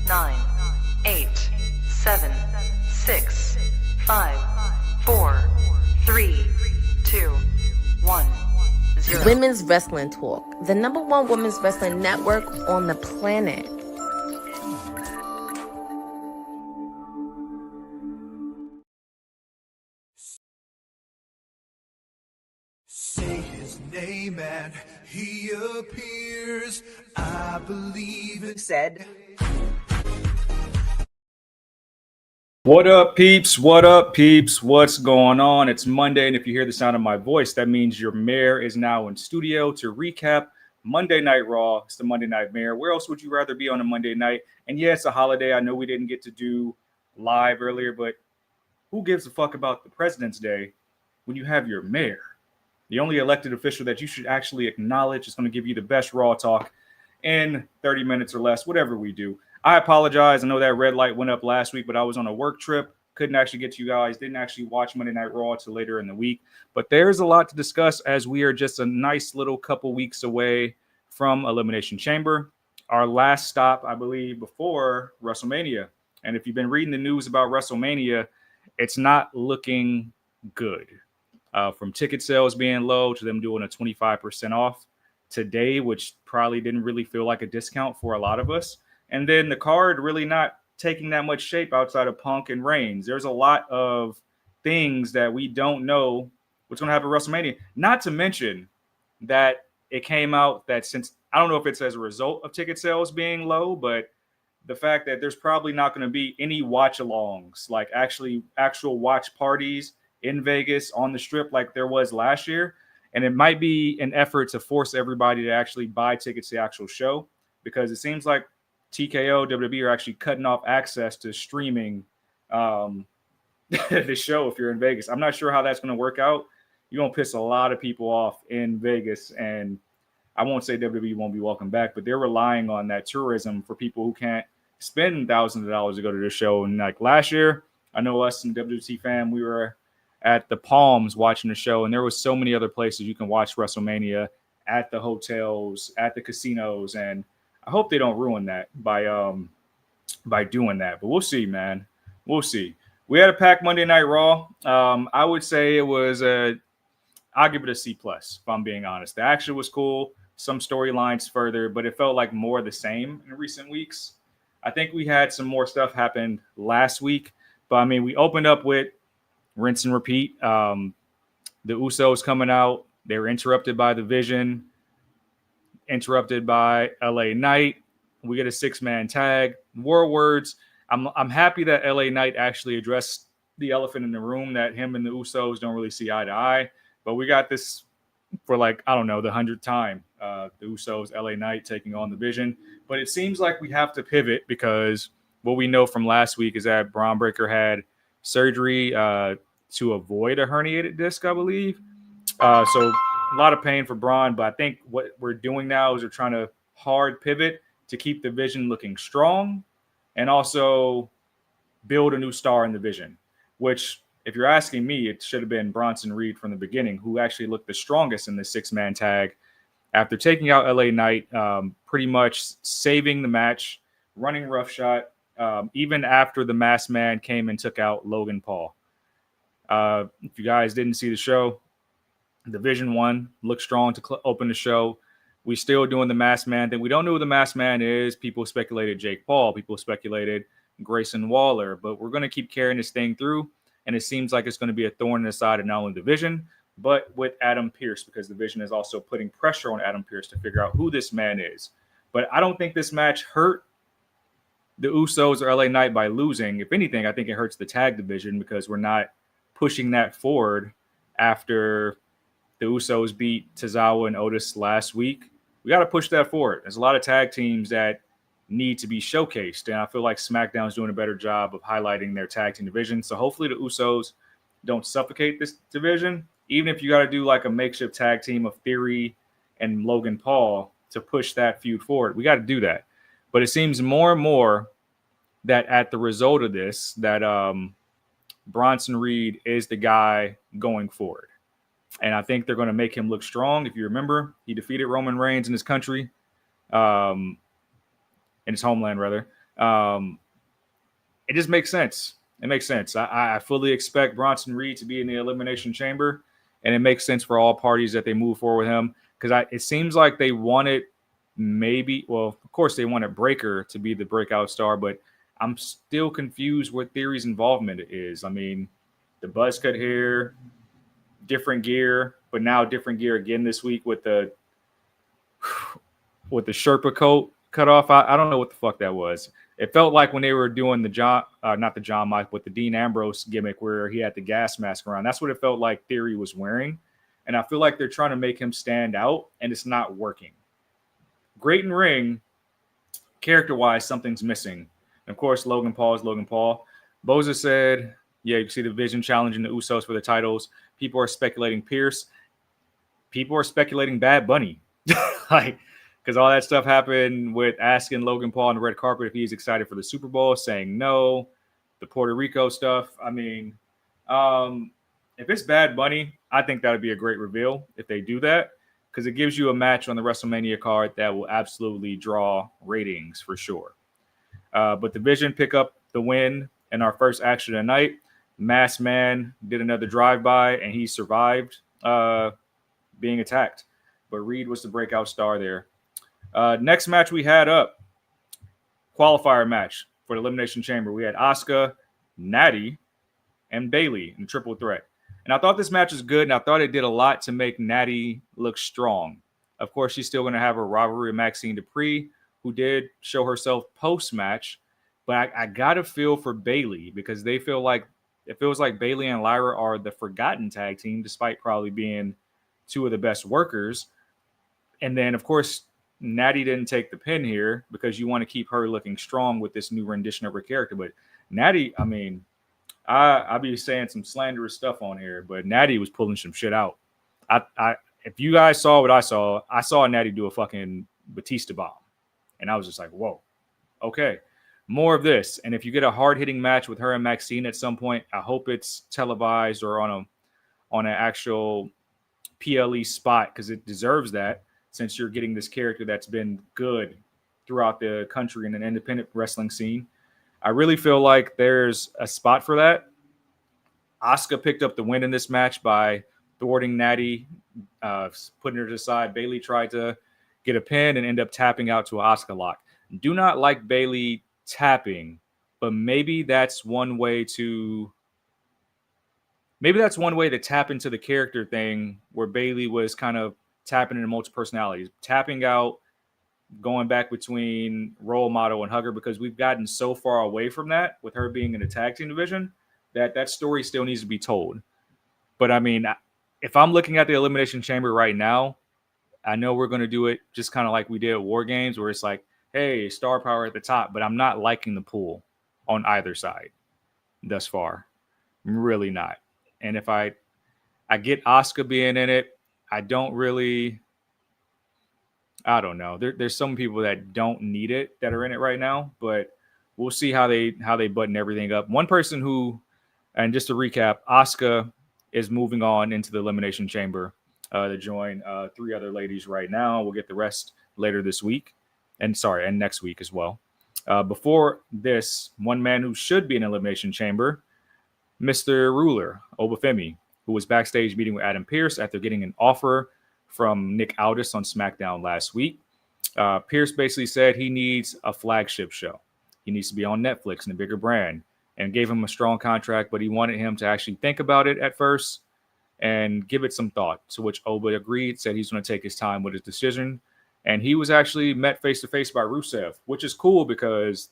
9, 8, 7, 6, 5, 4, 3, 2, 1, 0. Women's Wrestling Talk, the #1 women's wrestling network on the planet. Say his name and he appears. I believe it said. What up, peeps? What up, peeps? What's going on? It's Monday, and if you hear the sound of my voice, that means your mayor is now in studio to recap Monday Night Raw. It's the Monday Night Mayor. Where else would you rather be on a Monday night? And yeah, it's a holiday. I know we didn't get to do live earlier, but who gives a fuck about the President's Day when you have your mayor? The only elected official that you should actually acknowledge is going to give you the best Raw talk in 30 minutes or less, whatever we do. I apologize. I know that red light went up last week, but I was on a work trip. Couldn't actually get to you guys. Didn't actually watch Monday Night Raw until later in the week. But there's a lot to discuss as we are just a nice little couple weeks away from Elimination Chamber. Our last stop, I believe, before WrestleMania. And if you've been reading the news about WrestleMania, it's not looking good. From ticket sales being low to them doing a 25% off today, which probably didn't really feel like a discount for a lot of us. And then the card really not taking that much shape outside of Punk and Reigns. There's a lot of things that we don't know what's going to happen at WrestleMania. Not to mention that it came out that since, I don't know if it's as a result of ticket sales being low, but the fact that there's probably not going to be any watch-alongs, like actual watch parties in Vegas on the Strip like there was last year. And it might be an effort to force everybody to actually buy tickets to the actual show, because it seems like TKO, WWE are actually cutting off access to streaming the show if you're in Vegas. I'm not sure how that's going to work out. You're going to piss a lot of people off in Vegas. And I won't say WWE won't be welcome back, but they're relying on that tourism for people who can't spend thousands of dollars to go to the show. And like last year, I know us and WWT fam, we were at the Palms watching the show, and there was so many other places you can watch WrestleMania, at the hotels, at the casinos, and I hope they don't ruin that by doing that. But we'll see, man. We'll see. We had a packed Monday Night Raw. I would say it was I'll give it a C plus if I'm being honest. The action was cool, some storylines further, but it felt like more the same in recent weeks. I think we had some more stuff happen last week, but I mean, we opened up with rinse and repeat. The Usos coming out. They were interrupted by the Vision, interrupted by LA Knight. We get a 6-man tag. War words. I'm happy that LA Knight actually addressed the elephant in the room, that him and the Usos don't really see eye to eye. But we got this for like, I don't know, the 100th time. The Usos, LA Knight taking on the Vision. But it seems like we have to pivot, because what we know from last week is that Braun Breaker had surgery to avoid a herniated disc, I believe. So a lot of pain for Braun, but I think what we're doing now is we're trying to hard pivot to keep the Vision looking strong and also build a new star in the Vision, which, if you're asking me, it should have been Bronson Reed from the beginning, who actually looked the strongest in the 6-man tag after taking out LA Knight, pretty much saving the match, running roughshod, even after the Masked Man came and took out Logan Paul. If you guys didn't see the show, the Vision won, looked strong to open the show. We still doing the Masked Man thing. We don't know who the Masked Man is. People speculated Jake Paul. People speculated Grayson Waller. But we're going to keep carrying this thing through. And it seems like it's going to be a thorn in the side of not only the Vision, but with Adam Pearce, because the Vision is also putting pressure on Adam Pearce to figure out who this man is. But I don't think this match hurt the Usos or LA Knight by losing. If anything, I think it hurts the tag division, because we're not pushing that forward after the Usos beat Tozawa and Otis last week. We got to push that forward. There's a lot of tag teams that need to be showcased, and I feel like SmackDown's doing a better job of highlighting their tag team division. So hopefully the Usos don't suffocate this division, even if you got to do like a makeshift tag team of Theory and Logan Paul to push that feud forward. We got to do that. But it seems more and more that at the result of this, that Bronson Reed is the guy going forward. And I think they're going to make him look strong. If you remember, he defeated Roman Reigns in his country, in his homeland, rather. It just makes sense. It makes sense. I fully expect Bronson Reed to be in the Elimination Chamber, and it makes sense for all parties that they move forward with him because it seems like they wanted of course they wanted Breaker to be the breakout star, but I'm still confused what Theory's involvement is. I mean, the buzz cut hair, different gear, but now different gear again this week with the Sherpa coat cut off. I don't know what the fuck that was. It felt like when they were doing not the John Mike, but the Dean Ambrose gimmick where he had the gas mask around. That's what it felt like Theory was wearing. And I feel like they're trying to make him stand out, and it's not working. Great in ring, character-wise, something's missing. And of course, Logan Paul is Logan Paul. Boza said, yeah, you can see the Vision challenging the Usos for the titles. People are speculating Pierce. People are speculating Bad Bunny. Because all that stuff happened with asking Logan Paul on the red carpet if he's excited for the Super Bowl, saying no. The Puerto Rico stuff. I mean, if it's Bad Bunny, I think that would be a great reveal if they do that, because it gives you a match on the WrestleMania card that will absolutely draw ratings for sure. But the Vision pick up the win in our first action of the night. Masked Man did another drive-by, and he survived being attacked. But Reed was the breakout star there. Next match we had up, qualifier match for the Elimination Chamber. We had Asuka, Natty, and Bayley in triple threat. And I thought this match was good, and I thought it did a lot to make Natty look strong. Of course, she's still going to have a rivalry with Maxine Dupree, who did show herself post-match. But I got to feel for Bayley because it feels like Bayley and Lyra are the forgotten tag team, despite probably being two of the best workers. And then, of course, Natty didn't take the pin here because you want to keep her looking strong with this new rendition of her character. But Natty, I mean, I'll be saying some slanderous stuff on here, but Natty was pulling some shit out. If you guys saw what I saw Natty do a fucking Batista bomb. And I was just like, whoa, okay, more of this. And if you get a hard-hitting match with her and Maxine at some point, I hope it's televised or on an actual PLE spot because it deserves that, since you're getting this character that's been good throughout the country in an independent wrestling scene. I really feel like there's a spot for that. Asuka picked up the win in this match by thwarting Natty, putting her to the side. Bayley tried to get a pin and end up tapping out to an Asuka lock. Do not like Bayley tapping, but maybe that's one way to tap into the character thing where Bayley was kind of tapping into multiple personalities, tapping out, going back between role model and hugger, because we've gotten so far away from that with her being in the tag team division that story still needs to be told. But I mean, if I'm looking at the Elimination Chamber right now, I know we're going to do it just kind of like we did at War Games, where it's like, hey, star power at the top, but I'm not liking the pool on either side thus far. I'm really not. And if I get Asuka being in it, I don't know. There's some people that don't need it that are in it right now, but we'll see how they button everything up. One person who, and just to recap, Asuka is moving on into the Elimination Chamber to join three other ladies right now. We'll get the rest later this week, and next week as well. Before this, one man who should be in Elimination Chamber, Mr. Ruler, Obafemi, who was backstage meeting with Adam Pearce after getting an offer from Nick Aldis on SmackDown last week. Pearce basically said he needs a flagship show. He needs to be on Netflix and a bigger brand, and gave him a strong contract, but he wanted him to actually think about it at first and give it some thought, to which Oba agreed, said he's going to take his time with his decision. And he was actually met face-to-face by Rusev, which is cool because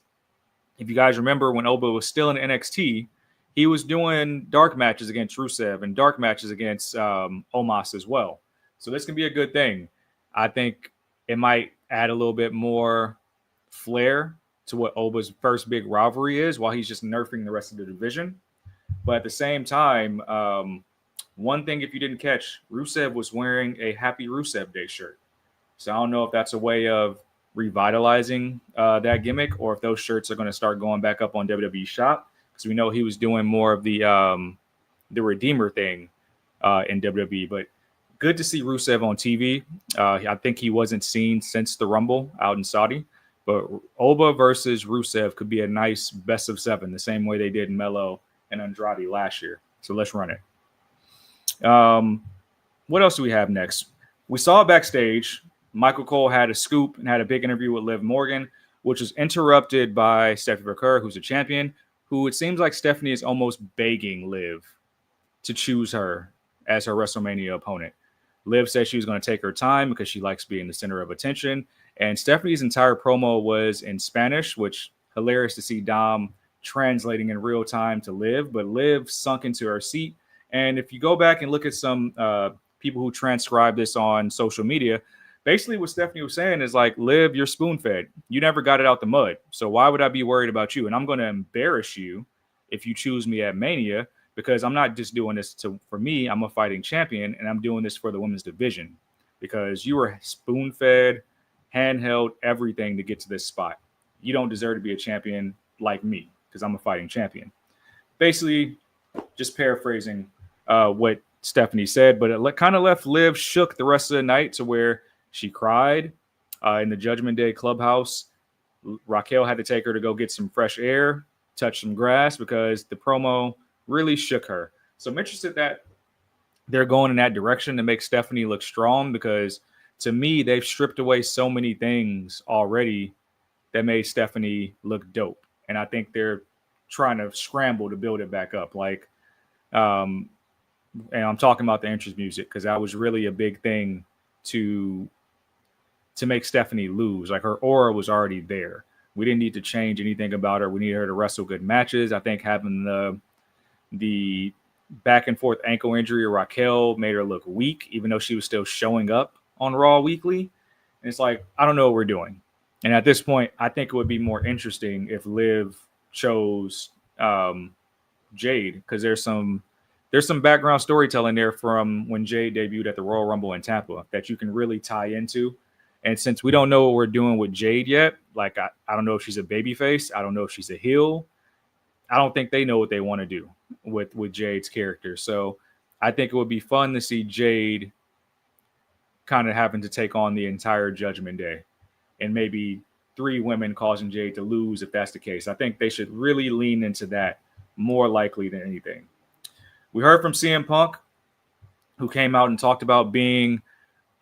if you guys remember when Oba was still in NXT, he was doing dark matches against Rusev and dark matches against Omos as well. So this can be a good thing. I think it might add a little bit more flair to what Oba's first big rivalry is while he's just nerfing the rest of the division. But at the same time, one thing, if you didn't catch, Rusev was wearing a Happy Rusev Day shirt. So I don't know if that's a way of revitalizing that gimmick, or if those shirts are going to start going back up on WWE Shop, because we know he was doing more of the Redeemer thing in WWE. But good to see Rusev on TV. I think he wasn't seen since the Rumble out in Saudi. But Oba versus Rusev could be a nice best of 7, the same way they did Melo and Andrade last year. So let's run it. What else do we have next? We saw backstage, Michael Cole had a scoop and had a big interview with Liv Morgan, which was interrupted by Stephanie McCurry, who's a champion, who it seems like Stephanie is almost begging Liv to choose her as her WrestleMania opponent. Liv said she was going to take her time because she likes being the center of attention. And Stephanie's entire promo was in Spanish, which hilarious to see Dom translating in real time to Liv, but Liv sunk into her seat. And if you go back and look at some people who transcribe this on social media, basically what Stephanie was saying is like, Liv, you're spoon-fed. You never got it out the mud. So why would I be worried about you? And I'm going to embarrass you if you choose me at Mania, because I'm not just doing this for me. I'm a fighting champion, and I'm doing this for the women's division because you were spoon-fed, handheld, everything to get to this spot. You don't deserve to be a champion like me because I'm a fighting champion. Basically, just paraphrasing what Stephanie said, but it kind of left Liv shook the rest of the night to where she cried in the Judgment Day clubhouse. Raquel had to take her to go get some fresh air, touch some grass, because the promo really shook her. So I'm interested that they're going in that direction to make Stephanie look strong, because to me, they've stripped away so many things already that made Stephanie look dope. And I think they're trying to scramble to build it back up. Like, and I'm talking about the entrance music, because that was really a big thing to make Stephanie lose. Like, her aura was already there. We didn't need to change anything about her. We needed her to wrestle good matches. I think having the back and forth ankle injury of Raquel made her look weak, even though she was still showing up on Raw weekly. And it's like, I don't know what we're doing. And at this point, I think it would be more interesting if Liv chose Jade, because there's some background storytelling there from when Jade debuted at the Royal Rumble in Tampa that you can really tie into. And since we don't know what we're doing with Jade yet, like I don't know if she's a babyface, I don't know if she's a heel. I don't think they know what they want to do with Jade's character. So I think it would be fun to see Jade kind of having to take on the entire Judgment Day, and maybe 3 women causing Jade to lose if that's the case. I think they should really lean into that more likely than anything. We heard from CM Punk, who came out and talked about being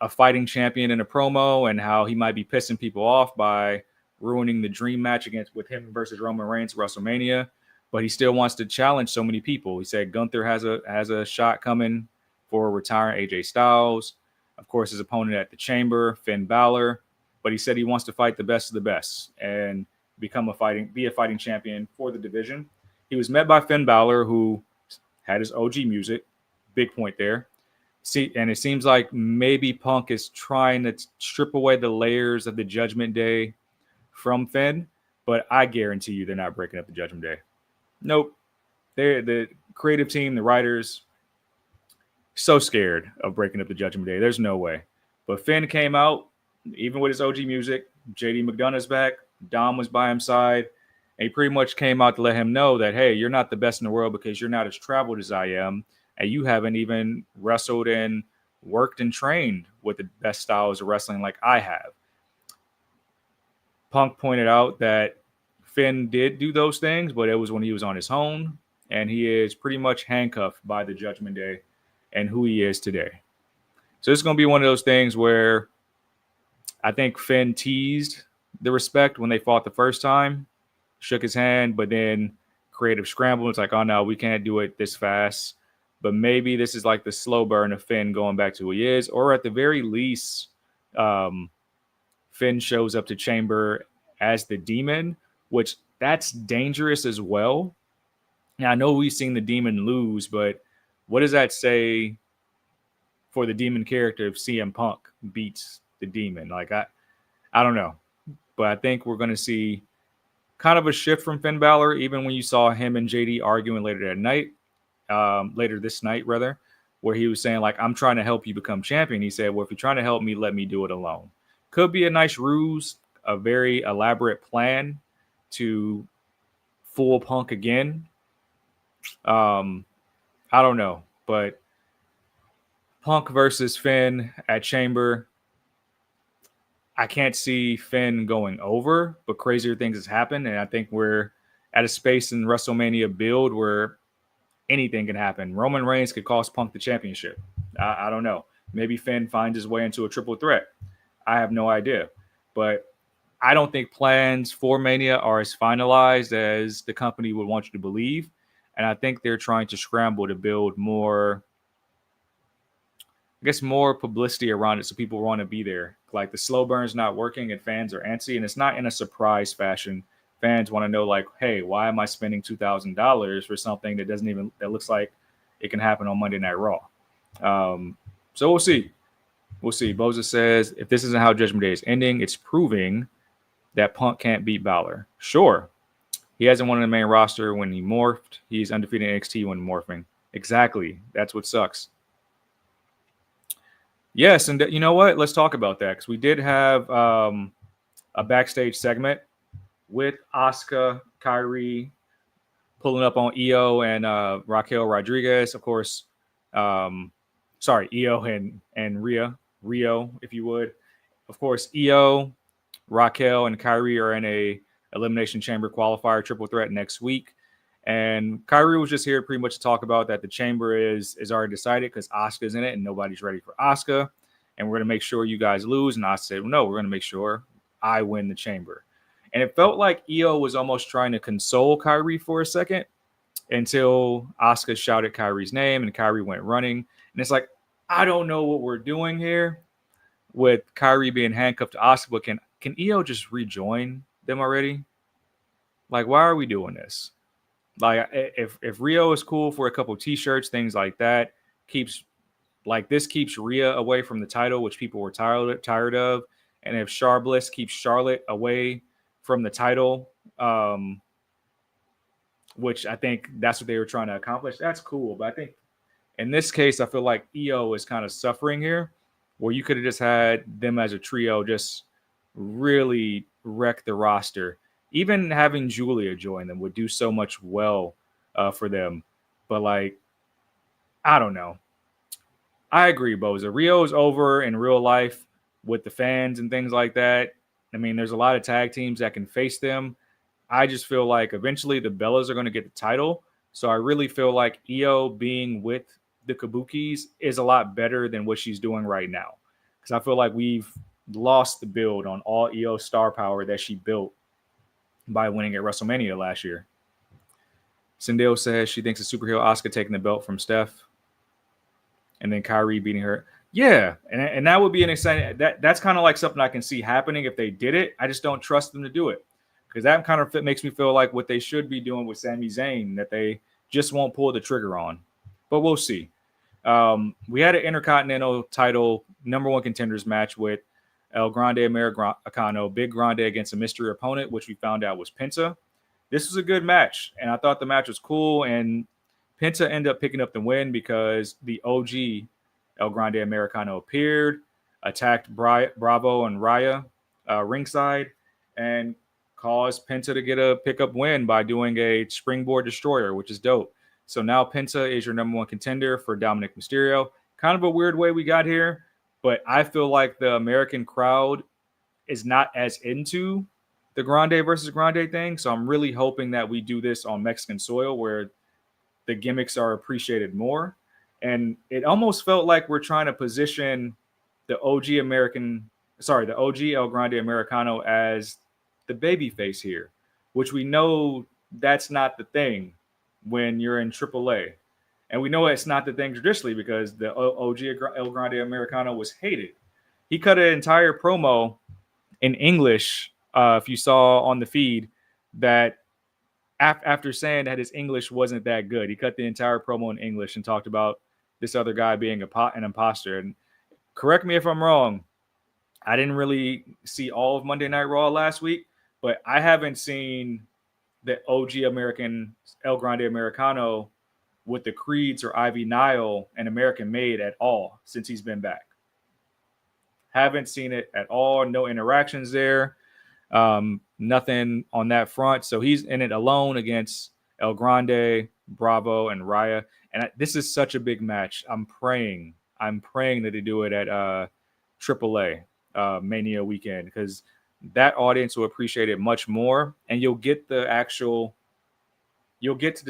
a fighting champion in a promo and how he might be pissing people off by ruining the dream match with him versus Roman Reigns at WrestleMania, but he still wants to challenge so many people. He said Gunther has a shot coming for retiring AJ Styles. Of course, his opponent at the Chamber, Finn Balor, but he said he wants to fight the best of the best and be a fighting champion for the division. He was met by Finn Balor, who had his OG music. Big point there. And it seems like maybe Punk is trying to strip away the layers of the Judgment Day from Finn, but I guarantee you they're not breaking up the Judgment Day. Nope. They're the creative team, the writers, so scared of breaking up the Judgment Day. There's no way. But Finn came out, even with his OG music. JD McDonough's back. Dom was by his side. And he pretty much came out to let him know that, hey, you're not the best in the world because you're not as traveled as I am. And you haven't even wrestled and worked and trained with the best styles of wrestling like I have. Punk pointed out that Finn did do those things, but it was when he was on his own. And he is pretty much handcuffed by the Judgment Day and who he is today. So it's going to be one of those things where I think Finn teased the respect when they fought the first time, shook his hand, but then creative scramble. It's like, oh no, we can't do it this fast. But maybe this is like the slow burn of Finn going back to who he is, or at the very least, Finn shows up to Chamber as the Demon, which that's dangerous as well. Now, I know we've seen the Demon lose, but what does that say for the Demon character if CM Punk beats the Demon? Like, I don't know. But I think we're going to see kind of a shift from Finn Balor, even when you saw him and JD arguing later this night, where he was saying, like, I'm trying to help you become champion. He said, well, if you're trying to help me, let me do it alone. Could be a nice ruse, a very elaborate plan to fool Punk again. I don't know, but Punk versus Finn at Chamber, I can't see Finn going over, but crazier things has happened. And I think we're at a space in WrestleMania build where anything can happen. Roman Reigns could cost Punk the championship. I don't know. Maybe Finn finds his way into a triple threat. I have no idea. But I don't think plans for Mania are as finalized as the company would want you to believe. And I think they're trying to scramble to build more, I guess, more publicity around it so people want to be there. Like the slow burn's not working and fans are antsy, and it's not in a surprise fashion. Fans want to know, like, hey, why am I spending $2,000 for something that looks like it can happen on Monday Night Raw? So we'll see. We'll see. Boza says, if this isn't how Judgment Day is ending, it's proving that Punk can't beat Balor. Sure. He hasn't won on the main roster when he morphed. He's undefeated in NXT when morphing. Exactly. That's what sucks. Yes, and you know what? Let's talk about that because we did have a backstage segment with Asuka, Kyrie pulling up on Io and Raquel Rodriguez. Of course, Io and Rio, if you would. Of course, Io, Raquel, and Kyrie are in a Elimination Chamber qualifier triple threat next week. And Kyrie was just here pretty much to talk about that the chamber is already decided because Asuka's in it and nobody's ready for Asuka. And we're going to make sure you guys lose. And Asuka said, well, no, we're going to make sure I win the chamber. And it felt like Io was almost trying to console Kyrie for a second until Asuka shouted Kyrie's name and Kyrie went running. And it's like, I don't know what we're doing here with Kyrie being handcuffed to Asuka, but can Io just rejoin them already? Like, why are we doing this? Like, if Rio is cool for a couple t-shirts, things like that, keeps Rhea away from the title, which people were tired of. And if Bliss keeps Charlotte away from the title, which I think that's what they were trying to accomplish, that's cool. But I think in this case, I feel like Io is kind of suffering here, where you could have just had them as a trio just really wreck the roster. Even having Julia join them would do so much well for them. But, like, I don't know. I agree, Boza. Rio's over in real life with the fans and things like that. I mean, there's a lot of tag teams that can face them. I just feel like eventually the Bellas are going to get the title. So I really feel like Io being with the Kabukis is a lot better than what she's doing right now. Because I feel like we've lost the build on all Io star power that she built by winning at WrestleMania last year. Sindel says she thinks a superhero Asuka taking the belt from Steph. And then Kyrie beating her. Yeah, and that would be an exciting. That's kind of like something I can see happening if they did it. I just don't trust them to do it because that kind of makes me feel like what they should be doing with Sami Zayn that they just won't pull the trigger on. But we'll see. We had an Intercontinental title #1 contenders match with El Grande Americano, Big Grande against a mystery opponent, which we found out was Penta. This was a good match, and I thought the match was cool. And Penta ended up picking up the win because the OG El Grande Americano appeared, attacked Bravo and Raya ringside, and caused Penta to get a pickup win by doing a springboard destroyer, which is dope. So now Penta is your #1 contender for Dominic Mysterio. Kind of a weird way we got here, but I feel like the American crowd is not as into the Grande versus Grande thing. So I'm really hoping that we do this on Mexican soil where the gimmicks are appreciated more. And it almost felt like we're trying to position the OG El Grande Americano as the baby face here, which we know that's not the thing when you're in AAA. And we know it's not the thing traditionally because the OG El Grande Americano was hated. He cut an entire promo in English, if you saw on the feed, that after saying that his English wasn't that good, he cut the entire promo in English and talked about this other guy being an imposter. And correct me if I'm wrong, I didn't really see all of Monday Night Raw last week, but I haven't seen the OG American El Grande Americano with the Creeds or Ivy Nile and American Made at all since he's been back. Haven't seen it at all. No interactions there. Nothing on that front. So he's in it alone against El Grande, Bravo, and Raya. And this is such a big match. I'm praying that they do it at AAA. Mania weekend, because that audience will appreciate it much more, and you'll get to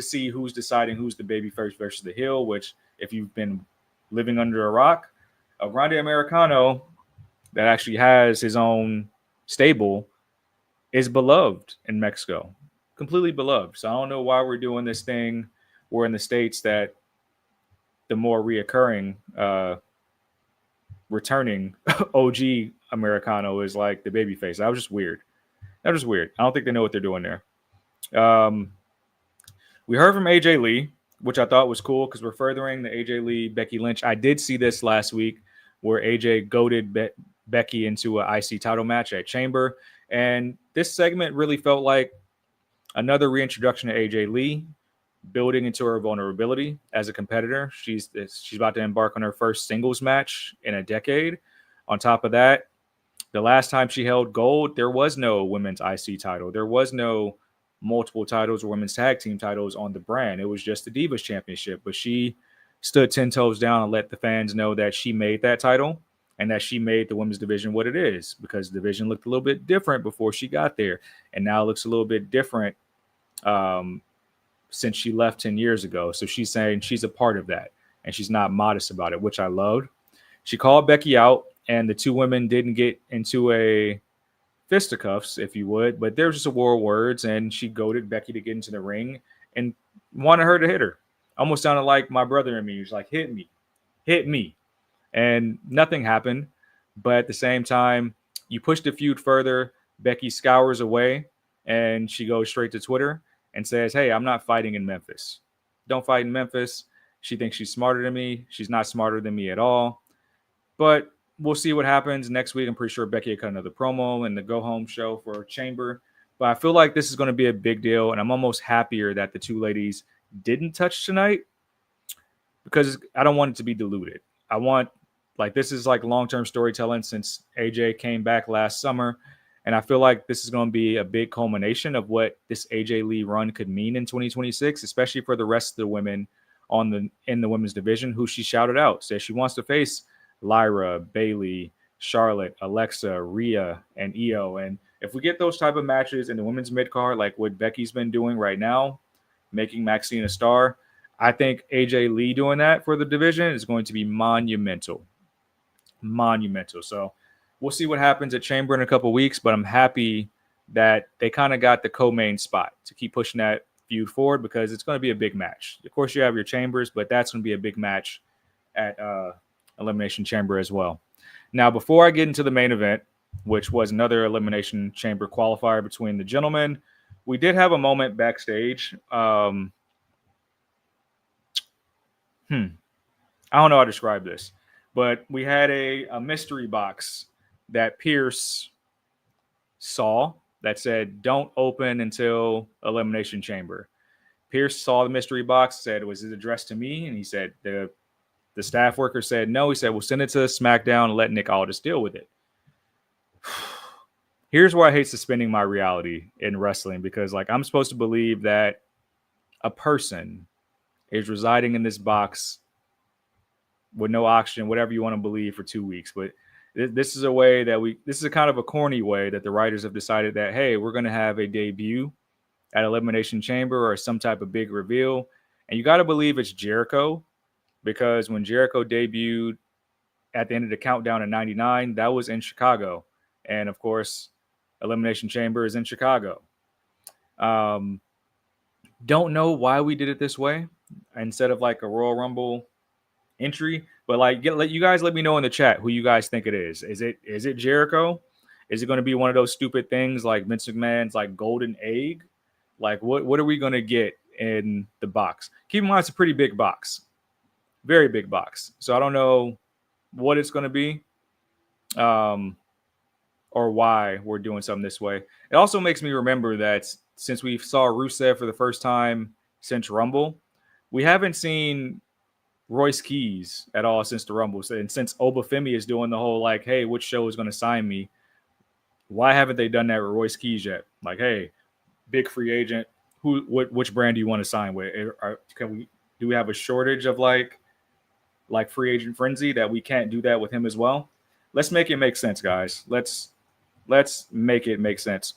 see who's deciding who's the baby first versus the heel, which if you've been living under a rock, a Grande Americano that actually has his own stable is beloved in Mexico, completely beloved. So I don't know why we're doing this thing. We're in the States that the more reoccurring, returning OG Americano is like the babyface. That was just weird. I don't think they know what they're doing there. We heard from AJ Lee, which I thought was cool because we're furthering the AJ Lee Becky Lynch. I did see this last week where AJ goaded Becky into an IC title match at Chamber. And this segment really felt like another reintroduction to AJ Lee, building into her vulnerability as a competitor. She's about to embark on her first singles match in a decade. On top of that, the last time she held gold, there was no women's IC title. There was no multiple titles or women's tag team titles on the brand. It was just the Divas Championship. But she stood 10 toes down and let the fans know that she made that title and that she made the women's division what it is, because the division looked a little bit different before she got there. And now it looks a little bit different since she left 10 years ago. So she's saying she's a part of that, and she's not modest about it, which I loved. She called Becky out, and the two women didn't get into a fisticuffs, if you would, but there was just a war of words, and she goaded Becky to get into the ring and wanted her to hit her. Almost sounded like my brother and me. He was like, hit me. And nothing happened. But at the same time, you push the feud further. Becky scours away, and she goes straight to Twitter and says, hey, I'm not fighting in Memphis. Don't fight in Memphis. She thinks she's smarter than me. She's not smarter than me at all. But we'll see what happens next week. I'm pretty sure Becky will cut another promo in the Go Home show for Chamber. But I feel like this is going to be a big deal, and I'm almost happier that the two ladies didn't touch tonight, because I don't want it to be diluted. I want, like, this is like long-term storytelling since AJ came back last summer. And I feel like this is going to be a big culmination of what this AJ Lee run could mean in 2026, especially for the rest of the women in the women's division who she shouted out. Says she wants to face Lyra, Bayley, Charlotte, Alexa, Rhea, and Io. And if we get those type of matches in the women's mid-card, like what Becky's been doing right now, making Maxine a star, I think AJ Lee doing that for the division is going to be monumental. So we'll see what happens at Chamber in a couple weeks, but I'm happy that they kind of got the co-main spot to keep pushing that feud forward, because it's going to be a big match. Of course, you have your Chambers, but that's going to be a big match at Elimination Chamber as well. Now, before I get into the main event, which was another Elimination Chamber qualifier between the gentlemen, we did have a moment backstage. I don't know how to describe this, but we had a mystery box that Pierce saw that said, don't open until Elimination Chamber. Pierce saw the mystery box, said, was it addressed to me? And he said, the staff worker said no. He said, we'll send it to SmackDown and let Nick Aldis deal with it. Here's where I hate suspending my reality in wrestling, because like I'm supposed to believe that a person is residing in this box with no oxygen, whatever you want to believe, for 2 weeks. But this is a way that this is a kind of a corny way that the writers have decided that, hey, we're going to have a debut at Elimination Chamber or some type of big reveal. And you got to believe it's Jericho, because when Jericho debuted at the end of the countdown in 99, that was in Chicago. And of course, Elimination Chamber is in Chicago. Don't know why we did it this way instead of like a Royal Rumble entry, but like let you guys let me know in the chat who you guys think it is. Is it Jericho? Is it going to be one of those stupid things like Vince McMahon's like golden egg? Like what are we going to get in the box? Keep in mind, it's a pretty big box, very big box. So I don't know what it's going to be, or why we're doing something this way. It also makes me remember that since we saw Rusev for the first time since Rumble, we haven't seen Royce Keys at all since the Rumble. And since Obafemi is doing the whole like, hey, which show is going to sign me? Why haven't they done that with Royce Keys yet? Like, hey, big free agent, which brand do you want to sign with? Do we have a shortage of like free agent frenzy that we can't do that with him as well? let's make it make sense, guys. Let's make it make sense.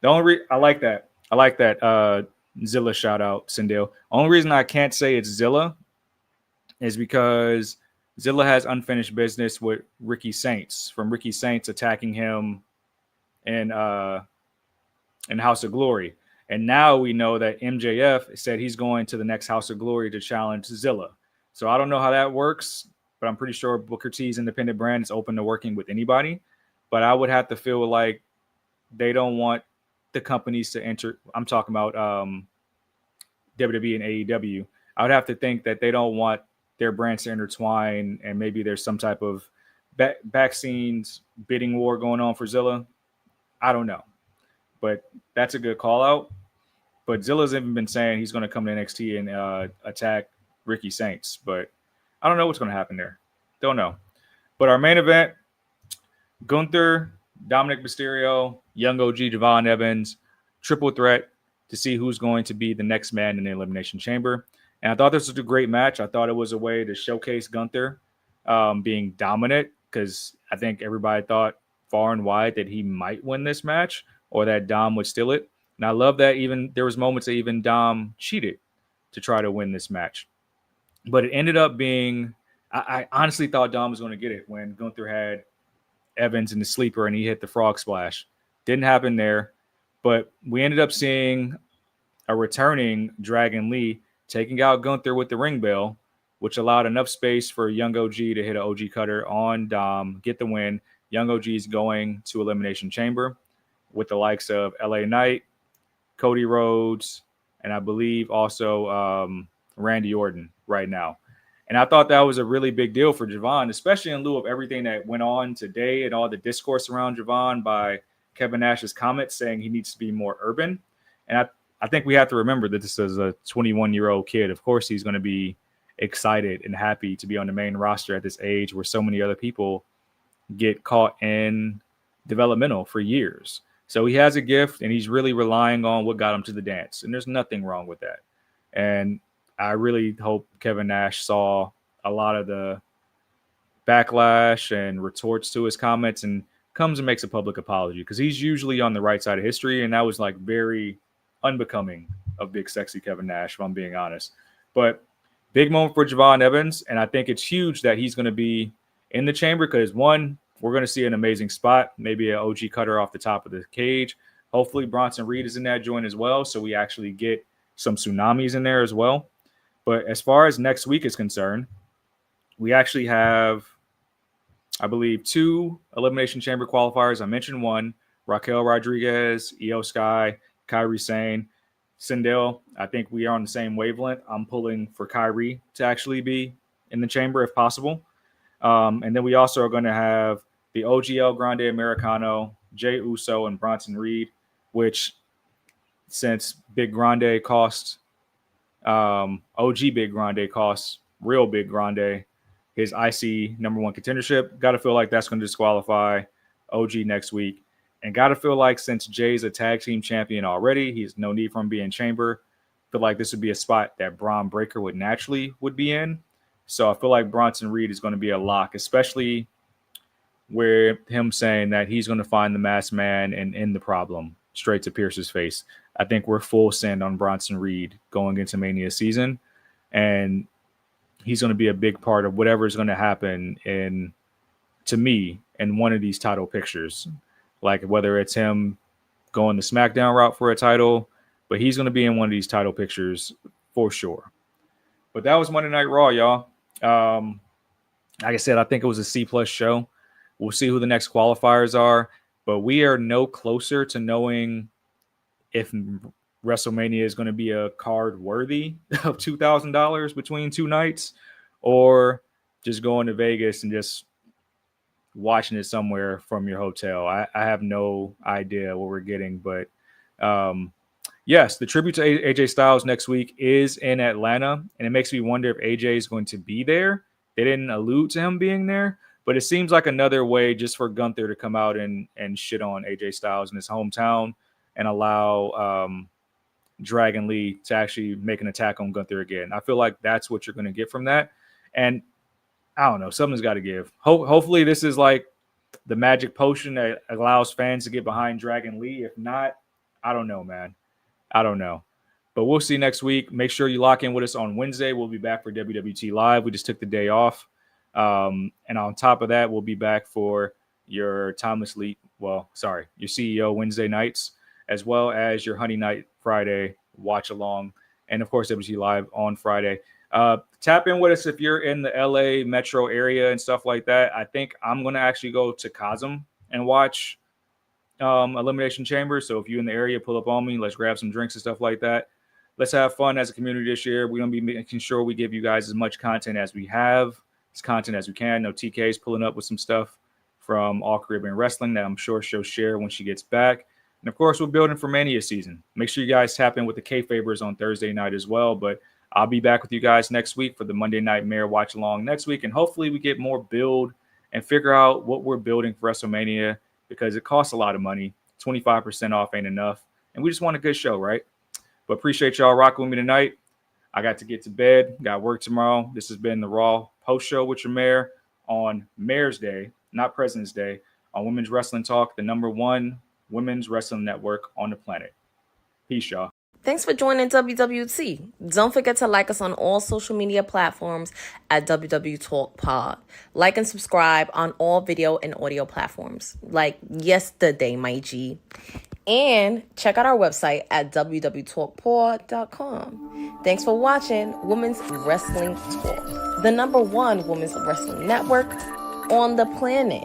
The only I like that. I like that Zilla shout out, Sindel. Only reason I can't say it's Zilla is because Zilla has unfinished business with Ricky Saints, from Ricky Saints attacking him in House of Glory. And now we know that MJF said he's going to the next House of Glory to challenge Zilla. So I don't know how that works, but I'm pretty sure Booker T's independent brand is open to working with anybody. But I would have to feel like they don't want the companies to enter. I'm talking about WWE and AEW. I would have to think that they don't want their brands to intertwine, and maybe there's some type of back scenes bidding war going on for Zilla. I don't know, but that's a good call out. But Zilla's even been saying he's going to come to NXT and attack Ricky Saints, but I don't know what's going to happen there. Don't know. But our main event, Gunther, Dominic Mysterio, Young OG, Javon Evans, triple threat to see who's going to be the next man in the Elimination Chamber. And I thought this was a great match. I thought it was a way to showcase Gunther being dominant, because I think everybody thought far and wide that he might win this match or that Dom would steal it. And I love that even there was moments that even Dom cheated to try to win this match. But it ended up being, I honestly thought Dom was going to get it when Gunther had Evans in the sleeper and he hit the frog splash. Didn't happen there. But we ended up seeing a returning Dragon Lee taking out Gunther with the ring bell, which allowed enough space for Young OG to hit an OG cutter on Dom, get the win. Young OG is going to Elimination Chamber with the likes of LA Knight, Cody Rhodes, and I believe also Randy Orton right now. And I thought that was a really big deal for Javon, especially in lieu of everything that went on today and all the discourse around Javon by Kevin Nash's comments saying he needs to be more urban. And I think we have to remember that this is a 21-year-old kid. Of course, he's going to be excited and happy to be on the main roster at this age where so many other people get caught in developmental for years. So he has a gift, and he's really relying on what got him to the dance. And there's nothing wrong with that. And I really hope Kevin Nash saw a lot of the backlash and retorts to his comments and comes and makes a public apology, because he's usually on the right side of history. And that was like very unbecoming of big, sexy Kevin Nash, if I'm being honest. But big moment for Javon Evans. And I think it's huge that he's going to be in the chamber because, one, we're going to see an amazing spot, maybe an OG cutter off the top of the cage. Hopefully Bronson Reed is in that joint as well, so we actually get some tsunamis in there as well. But as far as next week is concerned, we actually have, I believe, 2 Elimination Chamber qualifiers. I mentioned one, Raquel Rodriguez, Io Sky, Kairi Sane, Sindel. I think we are on the same wavelength. I'm pulling for Kairi to actually be in the chamber if possible. And then we also are going to have the OGL Grande Americano, Jey Uso, and Bronson Reed, which, since Big Grande cost, OG Big Grande costs real Big Grande his IC #1 contendership, got to feel like that's going to disqualify OG next week. And got to feel like, since Jay's a tag team champion already, he's no need for him to be in chamber. Feel like this would be a spot that Braun Breaker would naturally be in. So I feel like Bronson Reed is going to be a lock, especially where him saying that he's going to find the masked man and end the problem straight to Pierce's face. I think we're full send on Bronson Reed going into Mania season. And he's going to be a big part of whatever is going to happen to me, in one of these title pictures. Like, whether it's him going the SmackDown route for a title, but he's going to be in one of these title pictures for sure. But that was Monday Night Raw, y'all. Like I said, I think it was a C+ show. We'll see who the next qualifiers are, but we are no closer to knowing if WrestleMania is going to be a card worthy of $2,000 between 2 nights, or just going to Vegas and just watching it somewhere from your hotel. I have no idea what we're getting, but yes, the tribute to AJ Styles next week is in Atlanta, and it makes me wonder if AJ is going to be there. They didn't allude to him being there, but it seems like another way just for Gunther to come out and shit on AJ Styles in his hometown and allow Dragon Lee to actually make an attack on Gunther again. I feel like that's what you're going to get from that. And I don't know, something's got to give. Hopefully this is like the magic potion that allows fans to get behind Dragon Lee. If not, I don't know, man. I don't know. But we'll see next week. Make sure you lock in with us on Wednesday. We'll be back for WWT Live. We just took the day off. And on top of that, we'll be back for your Timeless Leap. Well, sorry, your CEO Wednesday nights, as well as your Honey Night Friday watch along. And of course, WWT Live on Friday. Tap in with us if you're in the LA metro area and stuff like that. I think I'm going to actually go to Cosm and watch Elimination Chamber. So if you're in the area, pull up on me. Let's grab some drinks and stuff like that. Let's have fun as a community this year. We're going to be making sure we give you guys as much content as we have, as content as we can. No, TK is pulling up with some stuff from All Caribbean Wrestling that I'm sure she'll share when she gets back. And of course, we're building for Mania season. Make sure you guys tap in with the Kayfabers on Thursday night as well. But I'll be back with you guys next week for the Monday Night Mayor watch along next week. And hopefully we get more build and figure out what we're building for WrestleMania, because it costs a lot of money. 25% off ain't enough. And we just want a good show, right? But appreciate y'all rocking with me tonight. I got to get to bed. Got work tomorrow. This has been the Raw Post Show with your mayor on Mayor's Day, not President's Day, on Women's Wrestling Talk, the #1 women's wrestling network on the planet. Peace, y'all. Thanks for joining WWT. Don't forget to like us on all social media platforms at WW Talk Pod. Like and subscribe on all video and audio platforms, like yesterday, my G. And check out our website at www.talkpod.com. Thanks for watching Women's Wrestling Talk, the #1 women's wrestling network on the planet.